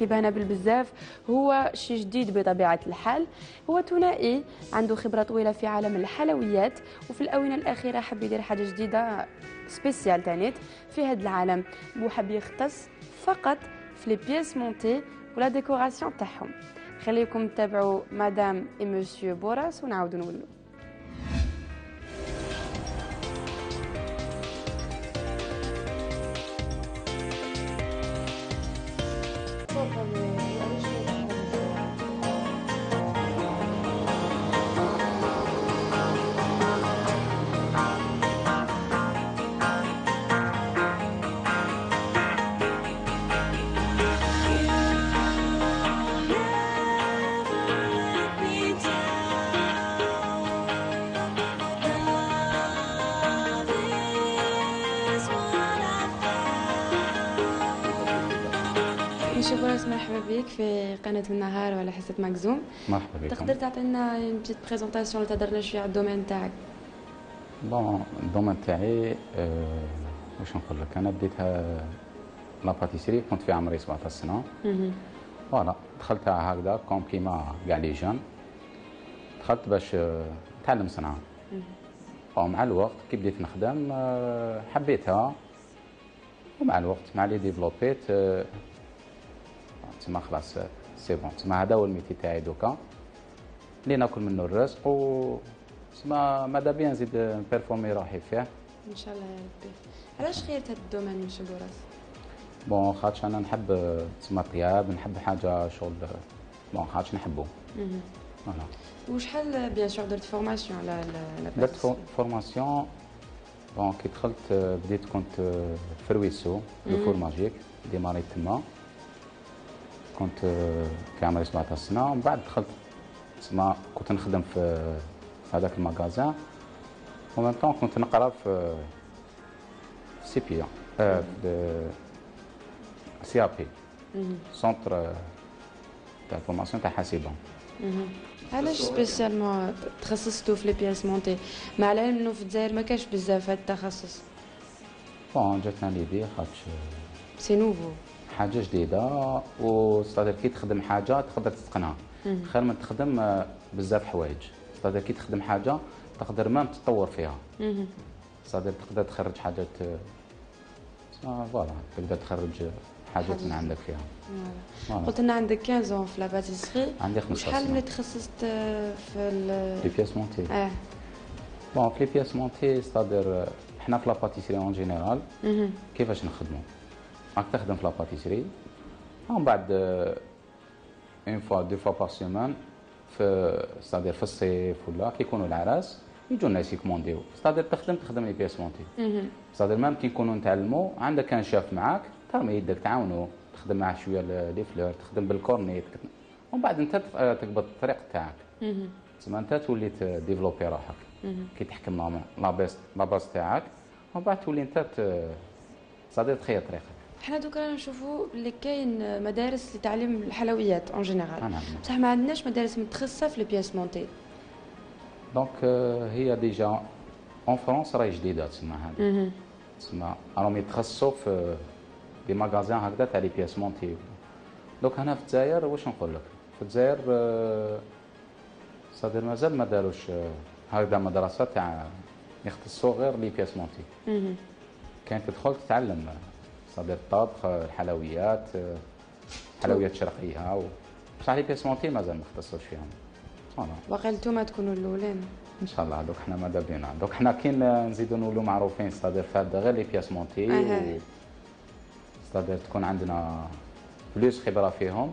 كيبان بزاف هو شي جديد بطبيعة الحال. هو ثنائي عنده خبرة طويلة في عالم الحلويات، وفي الآونة الأخيرة حب يدير حاجة جديدة سبيسيال تانيت في هذا العالم، وحب يختص فقط في لي بيس مونتي ولا ديكوراسيون تاعهم. خليكم تتابعوا مدام اي مسيو بوراس ونعاودوا نولوا. مشي بوراس، مرحبا بك في قناة النهار وعلى حسة مكزوم. مرحبا بكم. تقدر تعطينا بتيت بريزونطاسيون اللي تهضرنا شويه على الدومين تاعك؟ بون الدومين تاعي واش نقول لك، انا بديتها لا باتيسري كنت في عمري 17 سنه. فوالا دخلتها هكذا كوم كيما كاع لي جون، دخلت باش نتعلم صنعه. ومع الوقت كي بديت نخدم حبيتها، ومع الوقت مع لي ديفلوبيت تما خلاص سي بون، تما هذا هو الميتي تاعي دوكا اللي ناكل منه الرزق، و تما ماذا بيان نزيد نبيرفورمي روحي فيه ان شاء الله يا ربي. علاش خيرت هذا الدومين مشي بوراس؟ بون خاطش انا نحب تسمى الطياب، نحب حاجه شغل بون خاطش نحبو. فوالا. وشحال بيان سور درت فورماسيون على درت فورماسيون. بون كي دخلت بديت كنت في رويسو لو فور ماجيك، ديماريت تما كنت في عمري 17 سنه. ومن بعد دخلت تسمى كنت نخدم في هذاك المغازان، ومن طون كنت نقرا في سي بي في سي ا بي سونتر تاع فورماسيون تاع حاسبه. علاش سبيسيالمون تخصصتوا في لي بياس مونتي، مع العلم انه في الجزائر ما كاش بزاف هذا التخصص؟ بون جاتنا ليدي خاطش سي نوفو، حاجه جديده، وستادير كي تخدم حاجه تقدر تتقنها خير من تخدم بزاف حوايج. ستادير كي تخدم حاجه تقدر ما تطور فيها. ستادير تقدر تخرج حاجات فوالا، تقدر تخرج حاجات من عندك فيها. قلت لنا عندك 15 في لا باتيسري. عندي 15 سنه. شحال ملي تخصصت في لي بياس مونتي؟ بون في لي بياس مونتي ستادير حنا في لا باتيسري اون جينيرال كيفاش نخدموا، راك تخدم في لا باتيسري، ومن بعد اون فوا دو فوا بار سيمان في ستادير في الصيف ولا كي يكونوا العراس يجوا الناس يكومونديو، ستادير تخدم لي بياس مونتي. ستادير ميم كي نكونوا نتعلموا عندك كان شاف معاك ترمي يدك تعاونوا، تخدم معاه شويه لي فلور، تخدم بالكورنيت، ومن بعد انت تقبض الطريق تاعك. تسمى انت تولي ديفلوبي روحك كي تحكم لا باس تاعك، ومن بعد تولي انت ستادير تخير طريقك. حنا دوكا رانا نشوفوا اللي كاين مدارس لتعليم الحلويات اون جينيرال، بصح ما عندناش مدارس متخصصه في لي بياس مونتي. دونك هي ديجا اون فرونس راهي جديده تسمى هذه، تسمى راهم يتخصصوا في دي ماغازان هكذا تاع لي بياس مونتي. دوك هنا في الجزائر واش نقول لك، في الجزائر صادر مازال ما داروش هكذا مدرسه تاع يختصوا غير لي بياس مونتي. كاين تدخل تتعلم صادر الطبخ، الحلويات، حلويات شرقيه، بصح لي بياس مونتي مازال ما اختصوش فيهم. فوالا. واقيلا نتوما تكونوا الاولين ان شاء الله. دوك حنا ماذا بينا، دوك حنا كي نزيدو نولوا معروفين صادر في هذا غير لي بياس مونتي، صادر تكون عندنا بلوس خبره فيهم.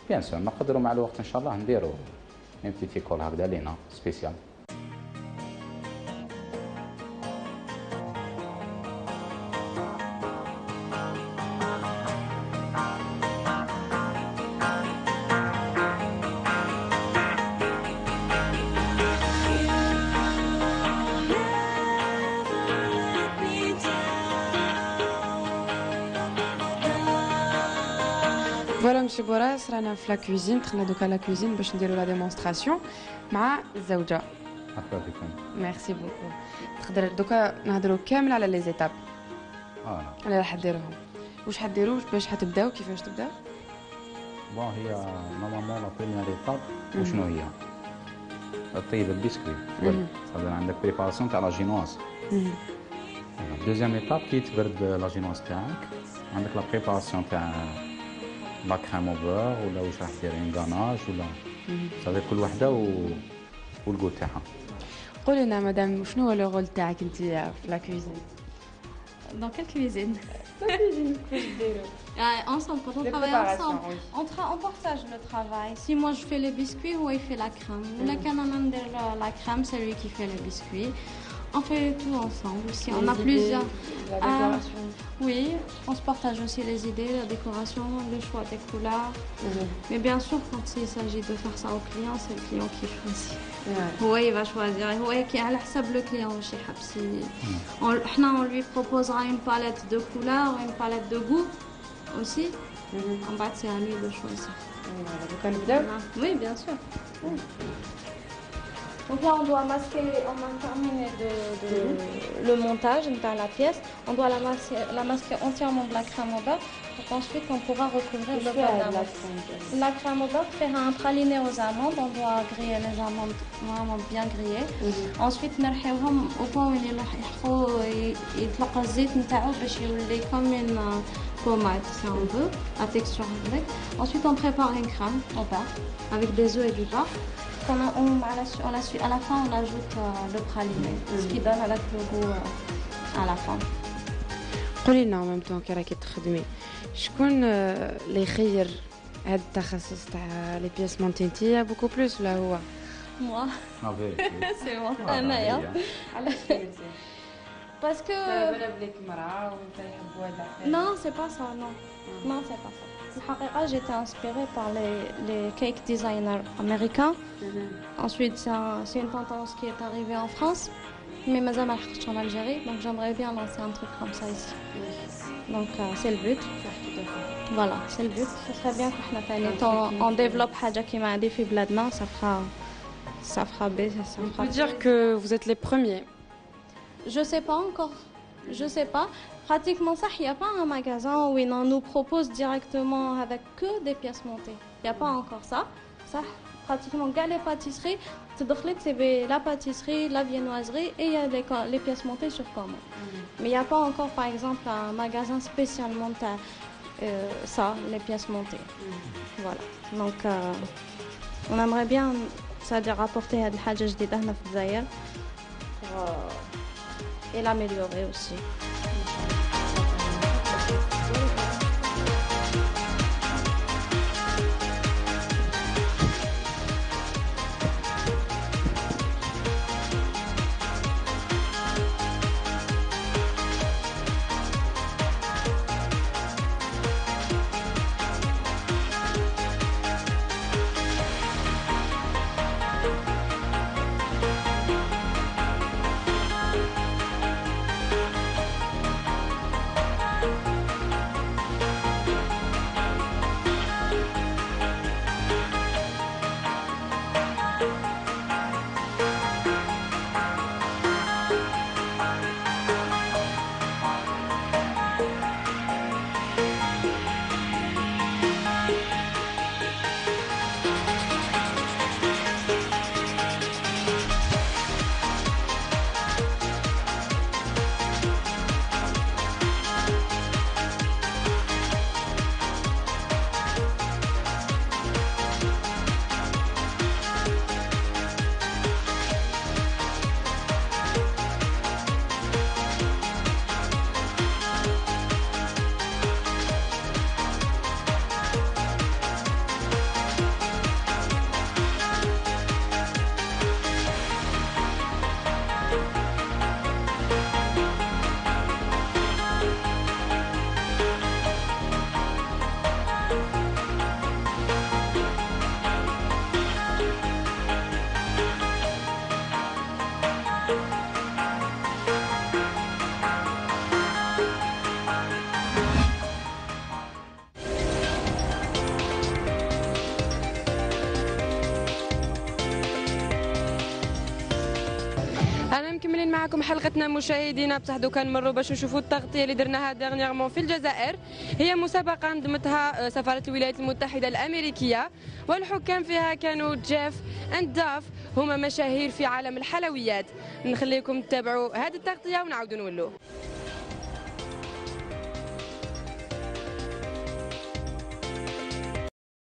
بيان سور نقدروا مع الوقت ان شاء الله نديروا اون بتيت ايكول هكذا لينا سبيسيال. فوالا مشي بوراس، رانا في لا كوزين، دخلنا دوكا لا كوزين باش نديرو لا ديمونستراسيون مع الزوجه. مرحبا بكم. ميرسي بوكو. تقدر دوكا نهضروا كامل على لي زيتاب اللي راح ديروهم. واش حديروا باش حتبداو، كيفاش تبداو؟ بون هي نورمالمون لا بريمير ايتاب وشنو هي؟ طيب البسكوي صافي عندك بريباراسيون تاع لا جينواز. دوزيام ايتاب كي تبرد لا جينواز تاعك عندك لا بريباراسيون تاع لا كريم او بور ولا واش راح دير ان غاناج ولا صافي كل وحده والكو تاعها. قولي لنا مدام شنو هو لو رول تاعك انت في لا كوزين؟ Dans quelle cuisine? لا كوزين كيفاش ديروا؟ Ensemble, quand on travaille ensemble, on partage le travail. Si moi je fais les biscuits, ou il fait la crème. Ou la crème, c'est lui qui fait les biscuits. On fait tout ensemble. Si on a plusieurs. La décoration. Oui, on se partage aussi les idées, la décoration, le choix des couleurs. Mais bien sûr, quand il s'agit de faire ça au client, c'est le client qui choisit. Oui, il va choisir. Oui, qui a le client chez Habsi. On lui proposera une palette de couleurs, une palette de goût aussi. En bas, c'est à lui de choisir. Oui, bien sûr. Donc là, on doit masquer, on a terminé le montage de la pièce. On doit la masquer entièrement de la crème au beurre. Donc ensuite, on pourra recouvrir le beurre. La crème au beurre fait un praliné aux amandes. On doit griller les amandes vraiment bien grillées. Ensuite, نرحيوهم au point où يطلق الزيت نتاعو باش يولي comme une pommade, si on veut, la texture avec. Ensuite, on prépare une crème au beurre avec des œufs et du beurre. À la fin, on ajoute le praliné, ce qui donne avec le goût à la fin. قولي لنا en même temps كي راكي تخدمي شكون اللي يخير هذا التخصص تاع لي بياس مونتي نتيا بوكو بلوس ولا هو؟ Moi, c'est moi. أنايا. علاش خيرتي؟ Parce que... بلا بليك مرأة وانت يحبوا هذا الحاجة. Non, c'est pas ça, non. Non, c'est pas ça. الحقيقة, j'ai été inspirée par les cake designers américains. Ensuite, c'est une tendance qui est arrivée en France. Mais mazal ma لحقتش en Algérie, donc j'aimerais bien lancer un truc comme ça ici. Donc c'est le but. Voilà, c'est le but. Ce serait bien qu'on développe حاجة كيما هذه في بلادنا, ça fera baisser, ça fera. On peut dire que vous êtes les premiers. Je sais pas encore. Je sais pas. Pratiquement ça, il n'y a pas un magasin où on nous propose directement avec que des pièces montées. Il n'y a pas encore ça. Ça, pratiquement, les pâtisseries, c'est la pâtisserie, la viennoiserie et il y a les pièces montées sur commande. Mais il n'y a pas encore, par exemple, un magasin spécialement ça, les pièces montées. Voilà. Donc, on aimerait bien, c'est-à-dire apporter هذه الحاجة جديدة هنا في الجزائر et l'améliorer aussi. مكملين معكم حلقتنا مشاهدينا. بصح دوكا نمروا باش نشوفوا التغطيه اللي درناها ديرنييرمون في الجزائر. هي مسابقه نظمتها سفاره الولايات المتحده الامريكيه، والحكام فيها كانوا جيف اند داف، هما مشاهير في عالم الحلويات. نخليكم تتابعوا هذه التغطيه ونعاودوا نولوا.